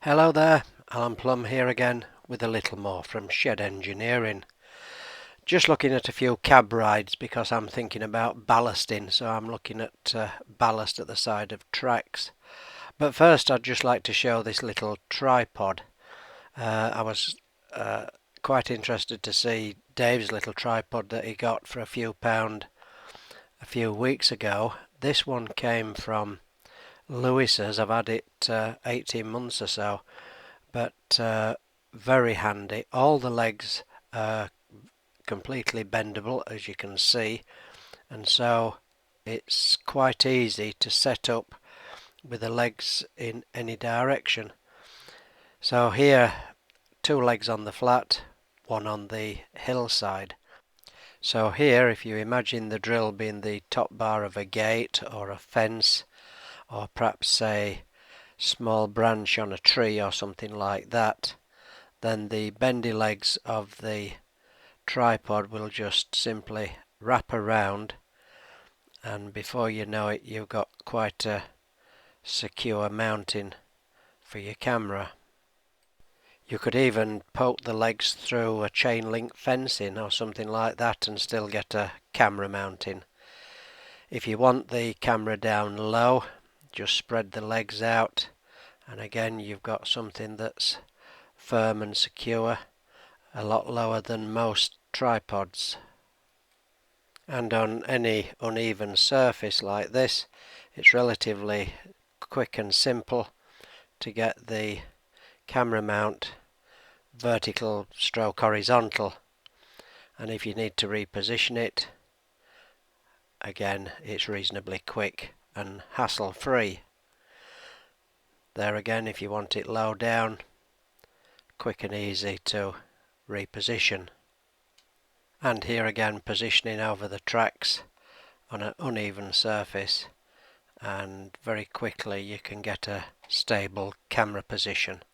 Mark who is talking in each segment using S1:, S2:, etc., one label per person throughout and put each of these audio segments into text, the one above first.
S1: Hello there, Alan Plum here again with a little more from Shed Engineering. Just looking at a few cab rides because I'm thinking about ballasting, so I'm looking at ballast at the side of tracks. But first I'd just like to show this little tripod. I was quite interested to see Dave's little tripod that he got for a few pound a few weeks ago. This one came from Lewis's. I've had it 18 months or so. But very handy. All the legs are completely bendable, as you can see, and so it's quite easy to set up with the legs in any direction. So here, two legs on the flat, one on the hillside. So here, if you imagine the drill being the top bar of a gate or a fence, or perhaps a small branch on a tree or something like that, then the bendy legs of the tripod will just simply wrap around, and before you know it you've got quite a secure mounting for your camera. You could even poke the legs through a chain link fencing or something like that and still get a camera mounting. If you want the camera down low, just spread the legs out, and again you've got something that's firm and secure, a lot lower than most tripods. And on any uneven surface like this, it's relatively quick and simple to get the camera mount vertical stroke horizontal, and if you need to reposition it, again it's reasonably quick and hassle free. There again, if you want it low down, quick and easy to reposition. And here again, positioning over the tracks on an uneven surface, and very quickly you can get a stable camera position.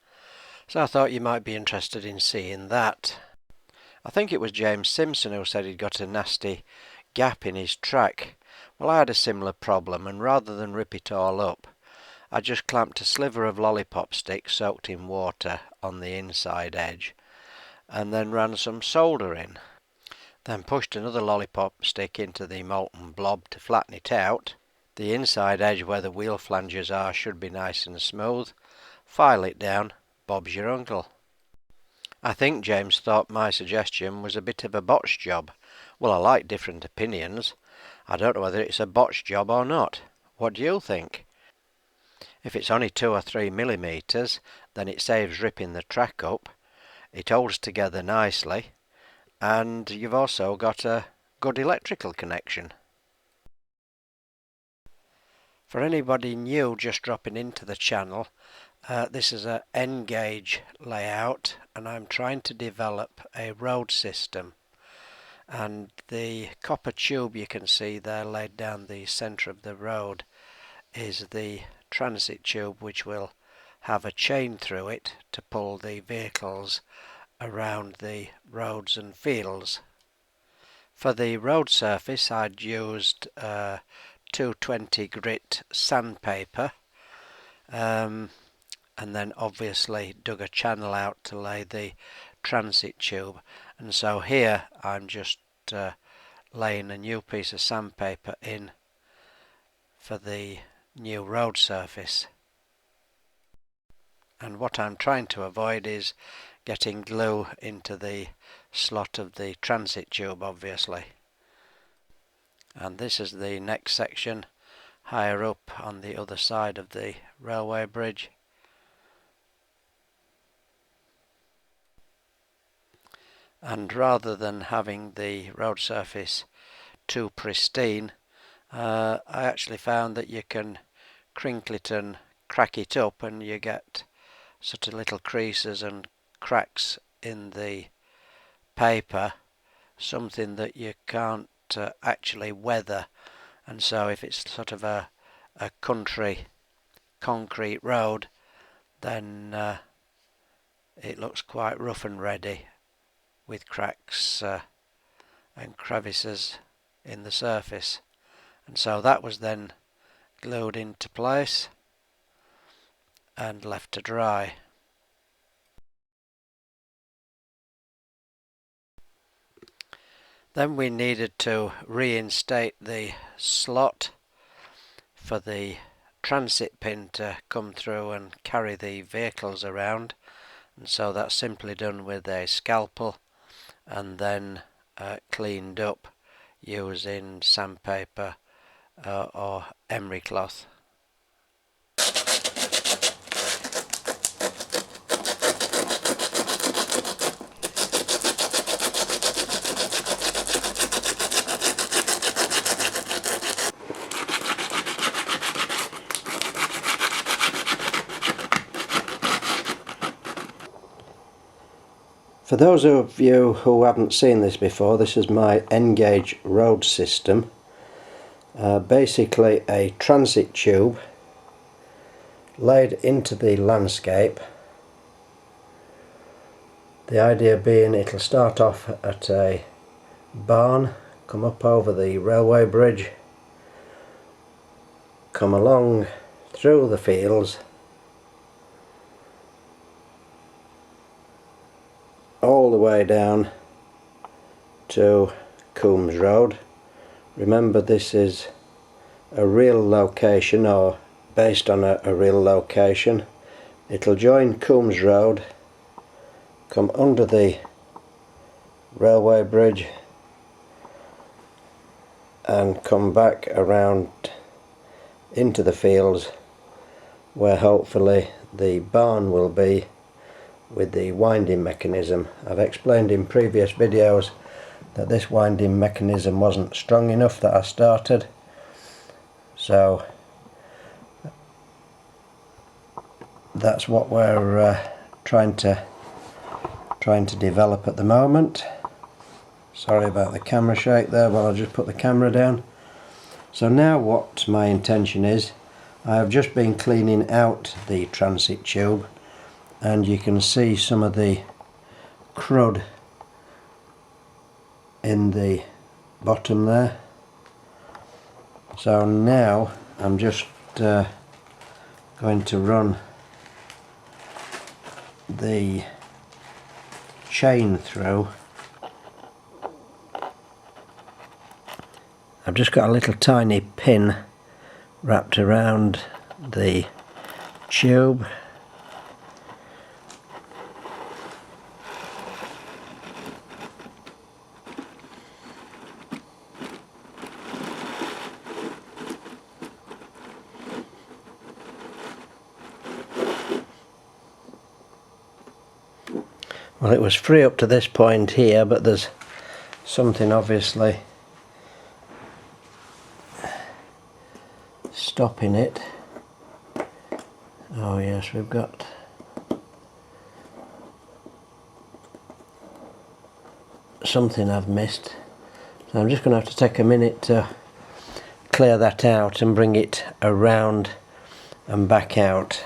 S1: So I thought you might be interested in seeing that. I think it was James Simpson who said he'd got a nasty gap in his track. Well, I had a similar problem, and rather than rip it all up, I just clamped a sliver of lollipop stick soaked in water on the inside edge and then ran some solder in. Then pushed another lollipop stick into the molten blob to flatten it out. The inside edge where the wheel flanges are should be nice and smooth. File it down, Bob's your uncle. I think James thought my suggestion was a bit of a botch job. Well, I like different opinions. I don't know whether it's a botch job or not. What do you think? If it's only 2 or 3 millimeters, then it saves ripping the track up. It holds together nicely, and you've also got a good electrical connection. For anybody new just dropping into the channel, this is an N gauge layout, and I'm trying to develop a road system. And the copper tube you can see there laid down the centre of the road is the transit tube, which will have a chain through it to pull the vehicles around the roads and fields. For the road surface I'd used 220 grit sandpaper, and then obviously dug a channel out to lay the transit tube, and so here I'm just laying a new piece of sandpaper in for the new road surface. And what I'm trying to avoid is getting glue into the slot of the transit tube, obviously. And this is the next section higher up on the other side of the railway bridge. And rather than having the road surface too pristine, I actually found that you can crinkle it and crack it up, and you get sort of little creases and cracks in the paper, something that you can't actually weather. And so if it's sort of a country concrete road, then it looks quite rough and ready with cracks and crevices in the surface. And so that was then glued into place and left to dry. Then we needed to reinstate the slot for the transit pin to come through and carry the vehicles around, and so that's simply done with a scalpel and then cleaned up using sandpaper or emery cloth. For those of you who haven't seen this before, this is my N gauge road system. Basically a transit tube laid into the landscape. The idea being it'll start off at a barn, come up over the railway bridge, come along through the fields, all the way down to Coombs Road. Remember, this is a real location, or based on a real location. It'll join Coombs Road, come under the railway bridge and come back around into the fields, where hopefully the barn will be with the winding mechanism. I've explained in previous videos that this winding mechanism wasn't strong enough that I started, so that's what we're trying to develop at the moment. Sorry about the camera shake there, but I'll just put the camera down. So now what my intention is, I have just been cleaning out the transit tube, and you can see some of the crud in the bottom there. So now I'm just going to run the chain through. I've just got a little tiny pin wrapped around the tube. Well, it was free up to this point here, but there's something obviously stopping it. Oh yes, we've got something I've missed. So I'm just going to have to take a minute to clear that out and bring it around and back out.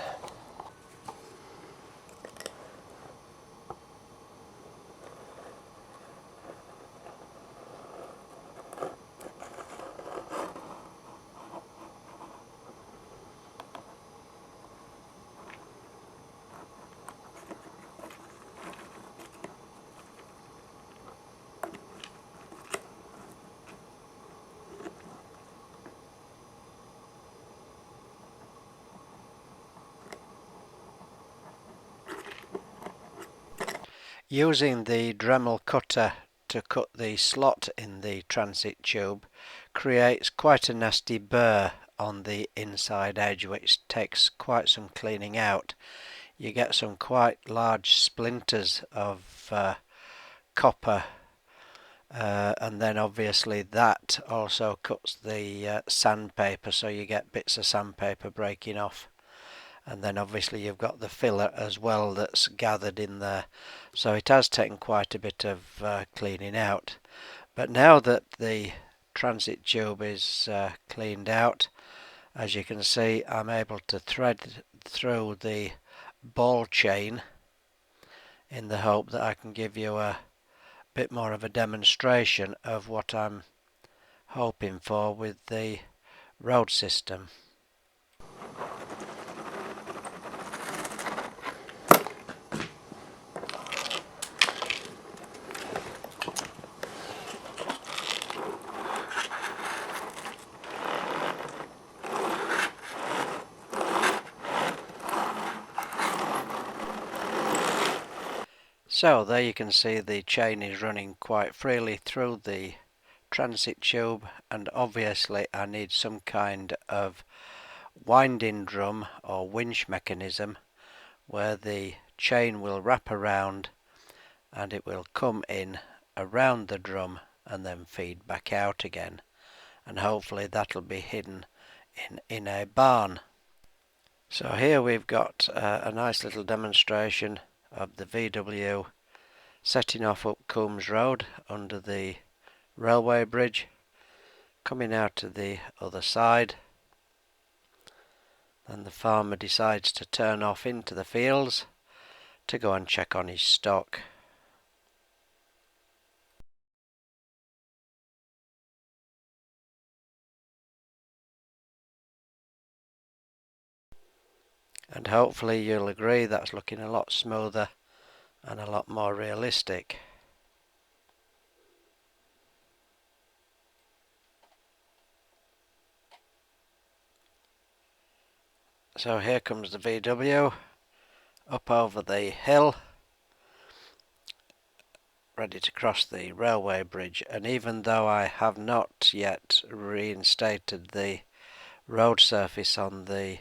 S1: Using the Dremel cutter to cut the slot in the transit tube creates quite a nasty burr on the inside edge, which takes quite some cleaning out. You get some quite large splinters of copper, and then obviously that also cuts the sandpaper, so you get bits of sandpaper breaking off. And then obviously you've got the filler as well that's gathered in there, so it has taken quite a bit of cleaning out. But now that the transit tube is cleaned out, as you can see, I'm able to thread through the ball chain in the hope that I can give you a bit more of a demonstration of what I'm hoping for with the road system. So there you can see the chain is running quite freely through the transit tube, and obviously I need some kind of winding drum or winch mechanism where the chain will wrap around and it will come in around the drum and then feed back out again, and hopefully that'll be hidden in a barn. So here we've got a nice little demonstration of the VW setting off up Coombs Road under the railway bridge, coming out to the other side. Then the farmer decides to turn off into the fields to go and check on his stock. And hopefully you'll agree that's looking a lot smoother and a lot more realistic. So here comes the VW up over the hill, ready to cross the railway bridge, and even though I have not yet reinstated the road surface on the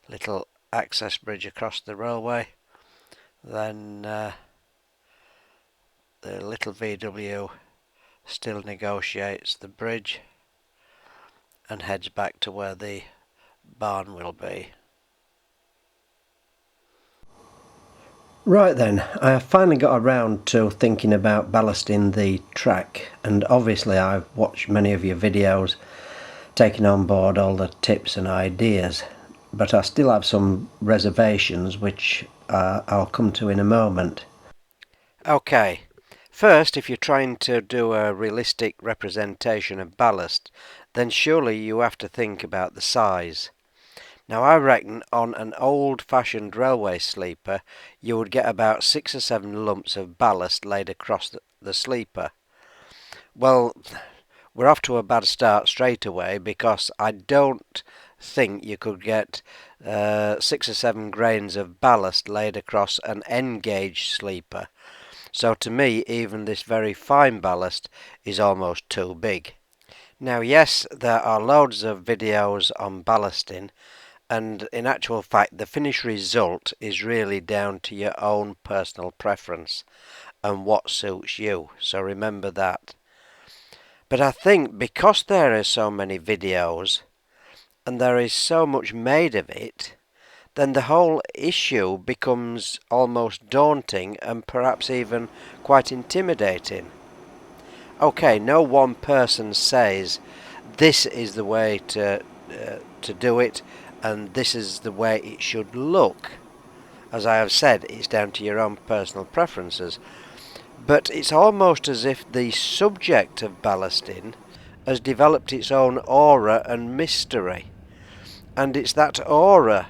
S1: little access bridge across the railway, then the little VW still negotiates the bridge and heads back to where the barn will be. Right then, I have finally got around to thinking about ballasting the track, and obviously I've watched many of your videos, taking on board all the tips and ideas, but I still have some reservations which I'll come to in a moment. Okay, first, if you're trying to do a realistic representation of ballast, then surely you have to think about the size. Now I reckon on an old-fashioned railway sleeper you would get about 6 or 7 lumps of ballast laid across the sleeper. Well, we're off to a bad start straight away, because I don't think you could get 6 or 7 grains of ballast laid across an N gauge sleeper. So to me, even this very fine ballast is almost too big. Now yes, there are loads of videos on ballasting, and in actual fact the finished result is really down to your own personal preference and what suits you, so remember that. But I think because there are so many videos and there is so much made of it, then the whole issue becomes almost daunting and perhaps even quite intimidating. Okay, no one person says this is the way to do it and this is the way it should look. As I have said, it's down to your own personal preferences. But it's almost as if the subject of ballasting has developed its own aura and mystery. And it's that aura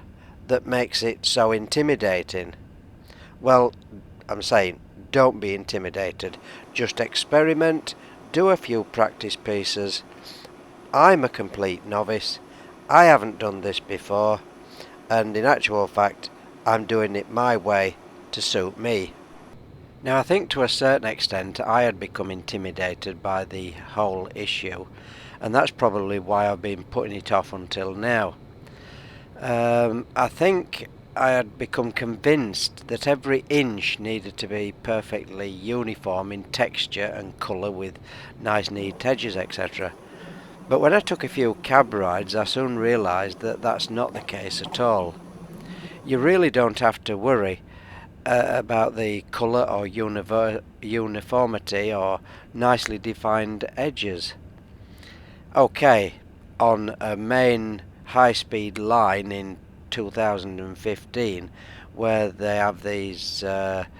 S1: that makes it so intimidating. Well, I'm saying, don't be intimidated. Just experiment, do a few practice pieces. I'm a complete novice. I haven't done this before, and in actual fact I'm doing it my way to suit me. Now I think to a certain extent I had become intimidated by the whole issue, and that's probably why I've been putting it off until now. I think I had become convinced that every inch needed to be perfectly uniform in texture and colour with nice neat edges, etc. But when I took a few cab rides I soon realised that that's not the case at all. You really don't have to worry about the colour or uniformity or nicely defined edges. Okay, on a main high-speed line in 2015 where they have these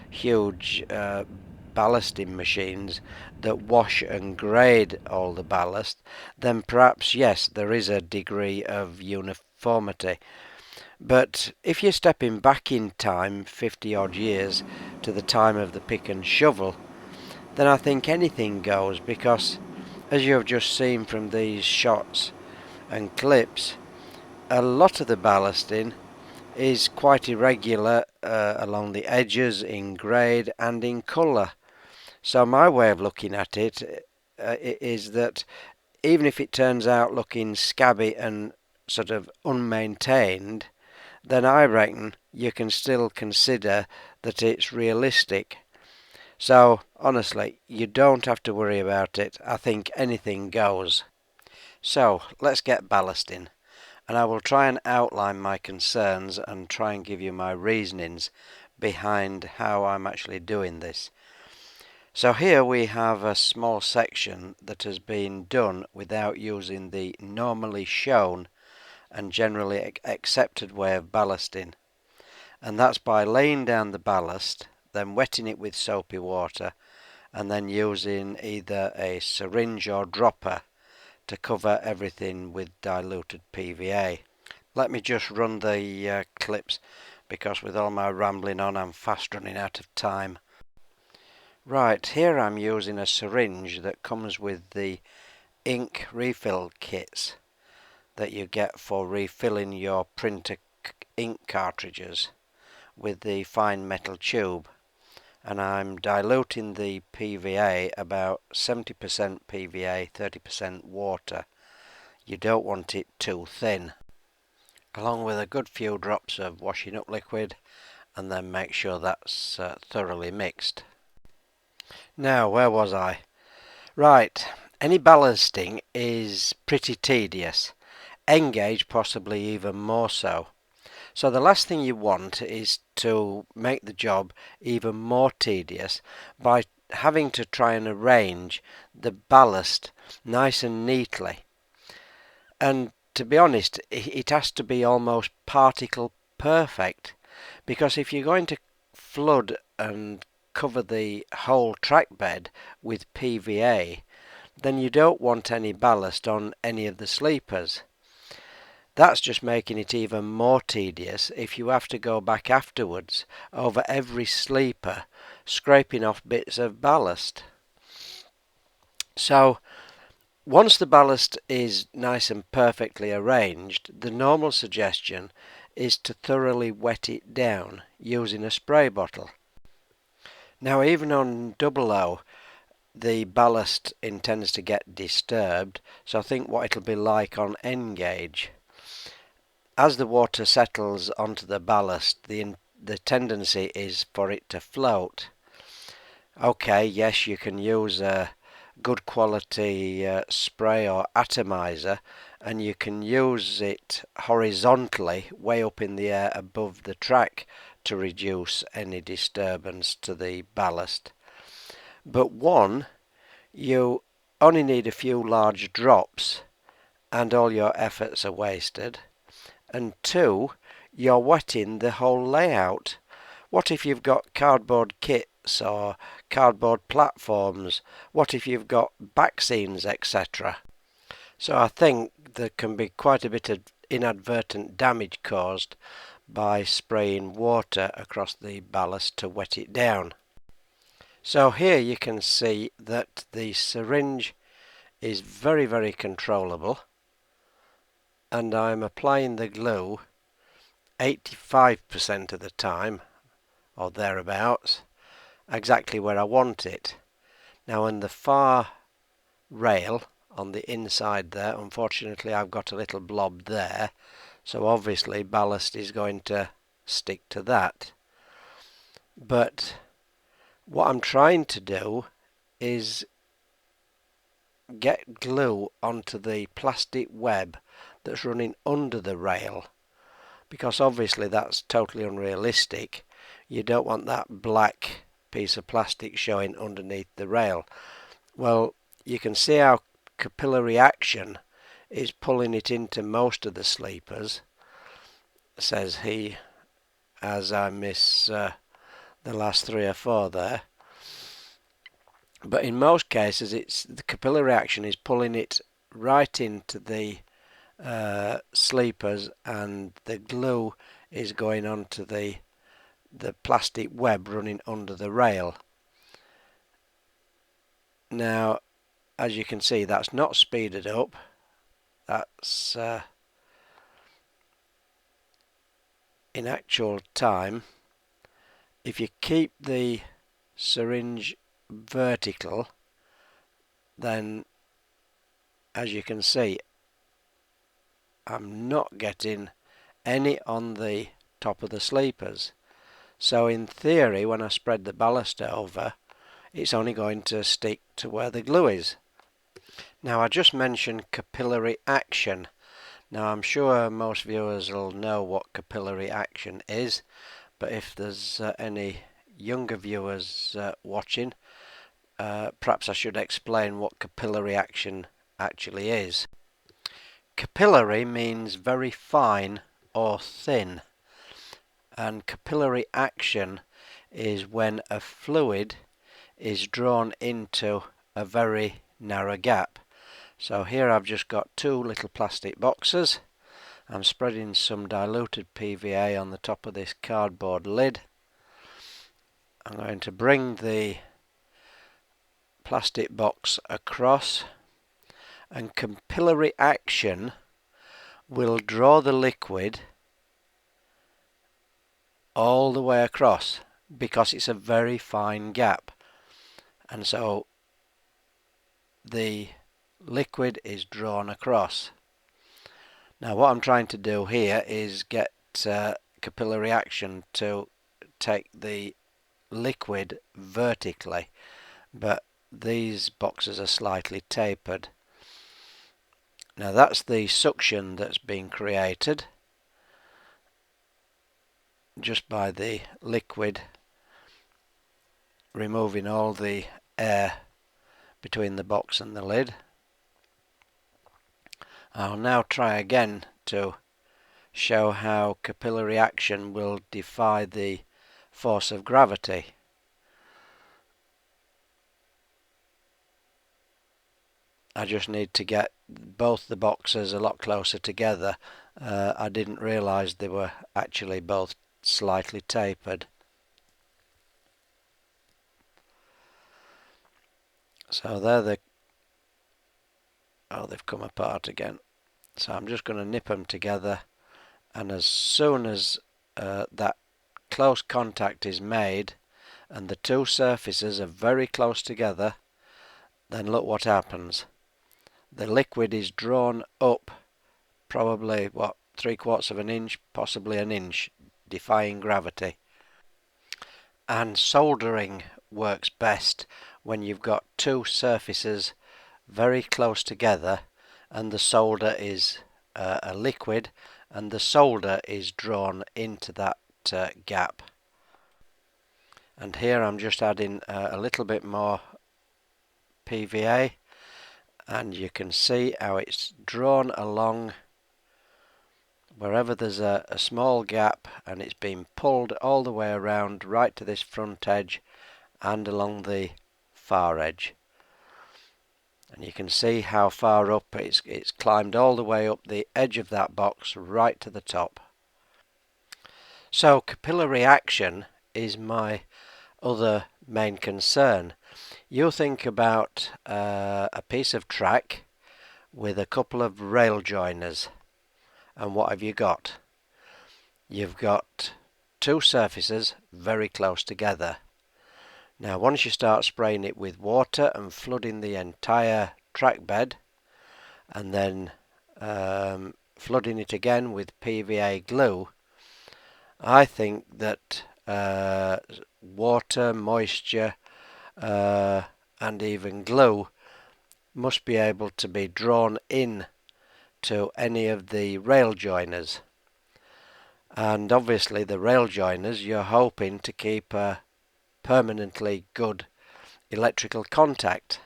S1: huge ballasting machines that wash and grade all the ballast, then perhaps yes, there is a degree of uniformity. But if you're stepping back in time 50 odd years to the time of the pick and shovel, then I think anything goes, because as you have just seen from these shots and clips, a lot of the ballasting is quite irregular along the edges, in grade and in colour. So my way of looking at it is that even if it turns out looking scabby and sort of unmaintained, then I reckon you can still consider that it's realistic. So honestly, you don't have to worry about it. I think anything goes. So let's get ballasting, and I will try and outline my concerns and try and give you my reasonings behind how I'm actually doing this. So here we have a small section that has been done without using the normally shown and generally accepted way of ballasting, and that's by laying down the ballast, then wetting it with soapy water, and then using either a syringe or dropper to cover everything with diluted PVA. Let me just run the clips, because with all my rambling on I'm fast running out of time. Right, here I'm using a syringe that comes with the ink refill kits that you get for refilling your printer ink cartridges with the fine metal tube, and I'm diluting the PVA about 70% PVA, 30% water. You don't want it too thin, along with a good few drops of washing up liquid, and then make sure that's thoroughly mixed. Now, where was I? Right, any ballasting is pretty tedious. N gauge possibly even more so. So the last thing you want is to make the job even more tedious by having to try and arrange the ballast nice and neatly. And to be honest, it has to be almost particle perfect, because if you're going to flood and cover the whole track bed with PVA, then you don't want any ballast on any of the sleepers. That's just making it even more tedious if you have to go back afterwards over every sleeper, scraping off bits of ballast. So once the ballast is nice and perfectly arranged, the normal suggestion is to thoroughly wet it down using a spray bottle. Now, even on double O, the ballast intends to get disturbed, so think what it'll be like on N gauge. As the water settles onto the ballast, the tendency is for it to float. Okay, yes, you can use a good quality spray or atomizer, and you can use it horizontally way up in the air above the track to reduce any disturbance to the ballast. But one, you only need a few large drops and all your efforts are wasted. And two, you're wetting the whole layout. What if you've got cardboard kits or cardboard platforms? What if you've got back scenes, etc.? So I think there can be quite a bit of inadvertent damage caused by spraying water across the ballast to wet it down. So here you can see that the syringe is very controllable, and I'm applying the glue 85% of the time or thereabouts, exactly where I want it. Now on the far rail on the inside there, unfortunately I've got a little blob there, so obviously ballast is going to stick to that. But what I'm trying to do is get glue onto the plastic web that's running under the rail, because obviously that's totally unrealistic. You don't want that black piece of plastic showing underneath the rail. Well, you can see how capillary action is pulling it into most of the sleepers, says he, as I miss the last 3 or 4 there. But in most cases, it's the capillary action is pulling it right into the sleepers, and the glue is going onto the plastic web running under the rail. Now, as you can see, that's not speeded up. That's in actual time, if you keep the syringe vertical, then as you can see, I'm not getting any on the top of the sleepers. So in theory, when I spread the ballast over, it's only going to stick to where the glue is. Now, I just mentioned capillary action. Now, I'm sure most viewers will know what capillary action is, but if there's any younger viewers watching, perhaps I should explain what capillary action actually is. Capillary means very fine or thin, and capillary action is when a fluid is drawn into a very narrow gap. So here I've just got two little plastic boxes. I'm spreading some diluted PVA on the top of this cardboard lid. I'm going to bring the plastic box across, and capillary action will draw the liquid all the way across because it's a very fine gap, and so the liquid is drawn across. Now what I'm trying to do here is get capillary action to take the liquid vertically, but these boxes are slightly tapered. Now that's the suction that's being created just by the liquid removing all the air between the box and the lid. I'll now try again to show how capillary action will defy the force of gravity. I just need to get both the boxes a lot closer together. I didn't realise they were actually both slightly tapered. So they've come apart again. So I'm just going to nip them together, and as soon as that close contact is made and the two surfaces are very close together, then look what happens. The liquid is drawn up probably, 3/4 of an inch, possibly an inch, defying gravity. And soldering works best when you've got two surfaces very close together and the solder is a liquid and the solder is drawn into that gap. And here I'm just adding a little bit more PVA, and you can see how it's drawn along wherever there's a small gap, and it's been pulled all the way around right to this front edge and along the far edge. And you can see how far up it's climbed all the way up the edge of that box right to the top. So capillary action is my other main concern. You think about a piece of track with a couple of rail joiners, and what have you got? You've got two surfaces very close together. Now once you start spraying it with water and flooding the entire track bed, and then flooding it again with PVA glue, I think that water, moisture and even glue must be able to be drawn in to any of the rail joiners, and obviously the rail joiners you're hoping to keep a permanently good electrical contact.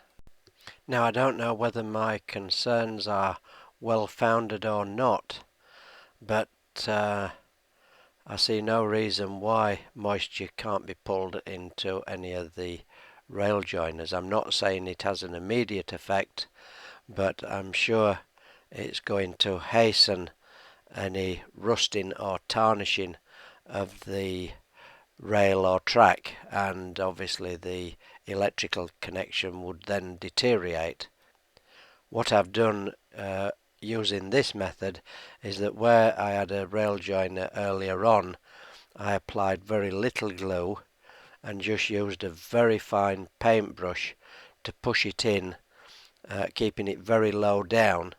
S1: Now I don't know whether my concerns are well founded or not, but I see no reason why moisture can't be pulled into any of the rail joiners. I'm not saying it has an immediate effect, but I'm sure it's going to hasten any rusting or tarnishing of the rail or track, and obviously the electrical connection would then deteriorate. What I've done using this method is that where I had a rail joiner earlier on, I applied very little glue and just used a very fine paintbrush to push it in, keeping it very low down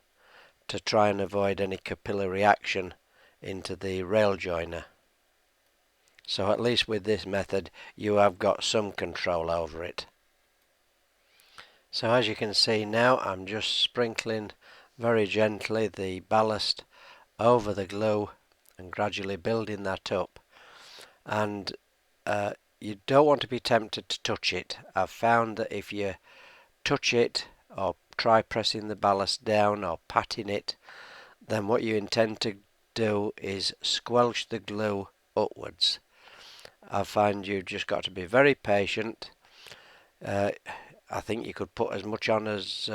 S1: to try and avoid any capillary action into the rail joiner. So at least with this method you have got some control over it. So as you can see now, I'm just sprinkling very gently the ballast over the glue and gradually building that up. And you don't want to be tempted to touch it. I've found that if you touch it or try pressing the ballast down or patting it, then what you intend to do is squelch the glue upwards. I find you've just got to be very patient. I think you could put as much on as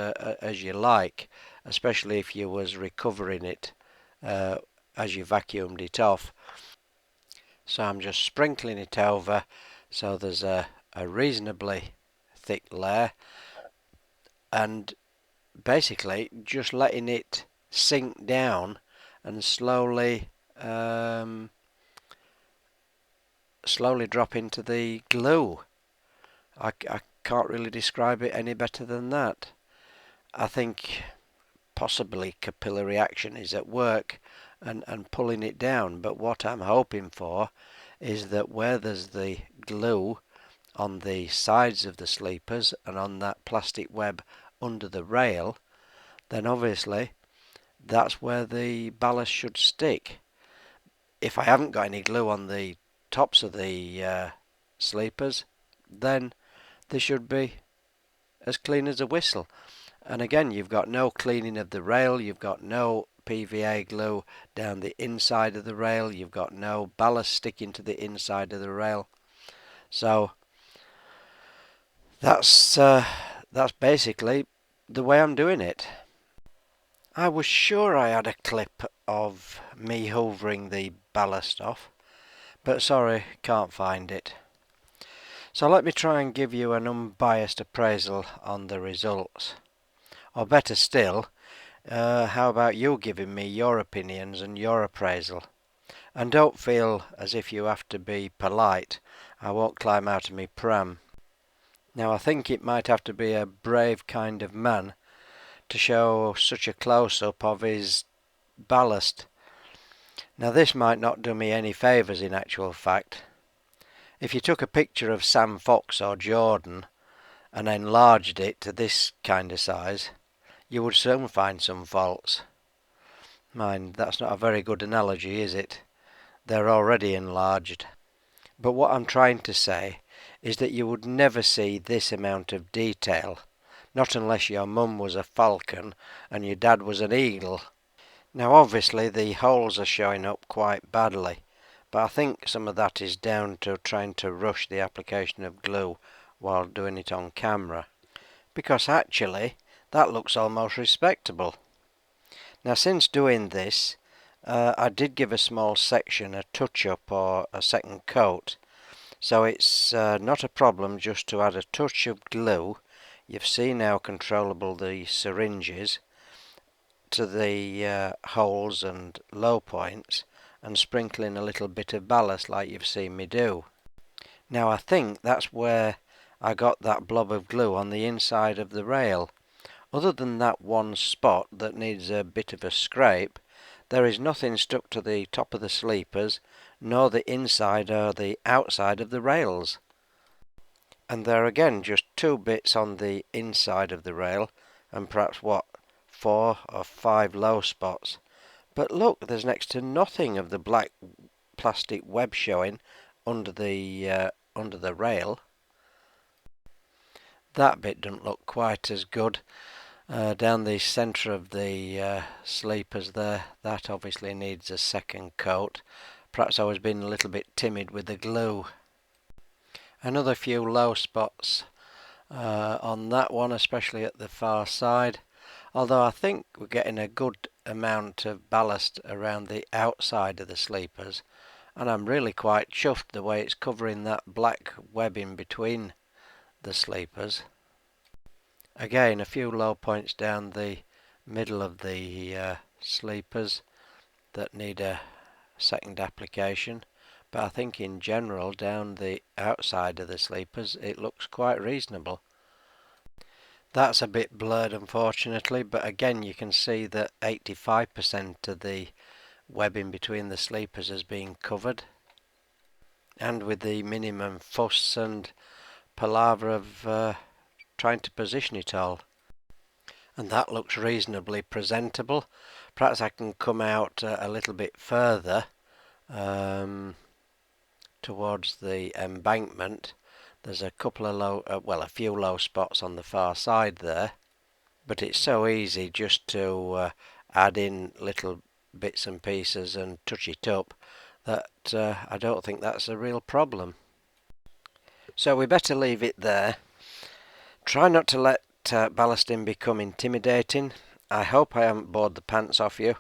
S1: you like, especially if you was recovering it as you vacuumed it off. So I'm just sprinkling it over so there's a reasonably thick layer, and basically just letting it sink down and slowly drop into the glue. I can't really describe it any better than that. I think possibly capillary action is at work and pulling it down, but what I'm hoping for is that where there's the glue on the sides of the sleepers and on that plastic web under the rail, then obviously that's where the ballast should stick. If I haven't got any glue on the tops of the sleepers, then they should be as clean as a whistle. And again, you've got no cleaning of the rail, you've got no PVA glue down the inside of the rail, you've got no ballast sticking to the inside of the rail. So that's basically the way I'm doing it. I was sure I had a clip of me hoovering the ballast off, but sorry, can't find it. So let me try and give you an unbiased appraisal on the results. Or better still, how about you giving me your opinions and your appraisal? And don't feel as if you have to be polite. I won't climb out of my pram. Now I think it might have to be a brave kind of man to show such a close-up of his ballast. Now this might not do me any favours in actual fact. If you took a picture of Sam Fox or Jordan and enlarged it to this kind of size, you would soon find some faults. Mind, that's not a very good analogy, is it? They're already enlarged. But what I'm trying to say is that you would never see this amount of detail, not unless your mum was a falcon and your dad was an eagle. Now obviously the holes are showing up quite badly, but I think some of that is down to trying to rush the application of glue while doing it on camera, because actually that looks almost respectable. Now since doing this, I did give a small section a touch-up or a second coat, so it's not a problem just to add a touch of glue. You've seen how controllable the syringe is to the holes and low points, and sprinkling a little bit of ballast like you've seen me do. Now I think that's where I got that blob of glue on the inside of the rail. Other than that one spot that needs a bit of a scrape, there is nothing stuck to the top of the sleepers, nor the inside or the outside of the rails. And there are again just two bits on the inside of the rail, and perhaps 4 or 5 low spots. But look, there's next to nothing of the black plastic web showing under the rail. That bit doesn't look quite as good. Down the centre of the sleepers there, that obviously needs a second coat. Perhaps I was being a little bit timid with the glue. Another few low spots on that one, especially at the far side, although I think we're getting a good amount of ballast around the outside of the sleepers, and I'm really quite chuffed the way it's covering that black webbing between the sleepers. Again, a few low points down the middle of the sleepers that need a second application, but I think in general down the outside of the sleepers it looks quite reasonable. That's a bit blurred unfortunately, but again you can see that 85% of the webbing between the sleepers has been covered, and with the minimum fuss and palaver of trying to position it all. And that looks reasonably presentable. Perhaps I can come out a little bit further towards the embankment. There's a couple of a few low spots on the far side there, but it's so easy just to add in little bits and pieces and touch it up that I don't think that's a real problem. So we better leave it there. Try not to let ballasting become intimidating. I hope I haven't bored the pants off you.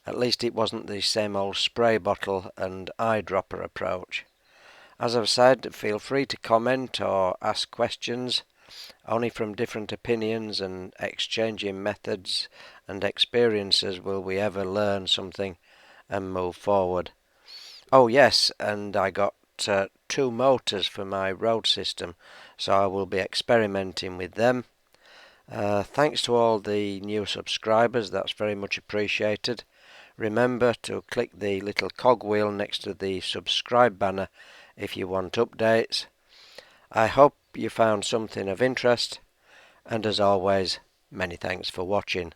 S1: At least it wasn't the same old spray bottle and eyedropper approach. As I've said, feel free to comment or ask questions. Only from different opinions and exchanging methods and experiences will we ever learn something and move forward. Oh yes, and I got 2 motors for my road system, so I will be experimenting with them. Thanks to all the new subscribers, that's very much appreciated. Remember to click the little cogwheel next to the subscribe banner if you want updates. I hope you found something of interest, and as always, many thanks for watching.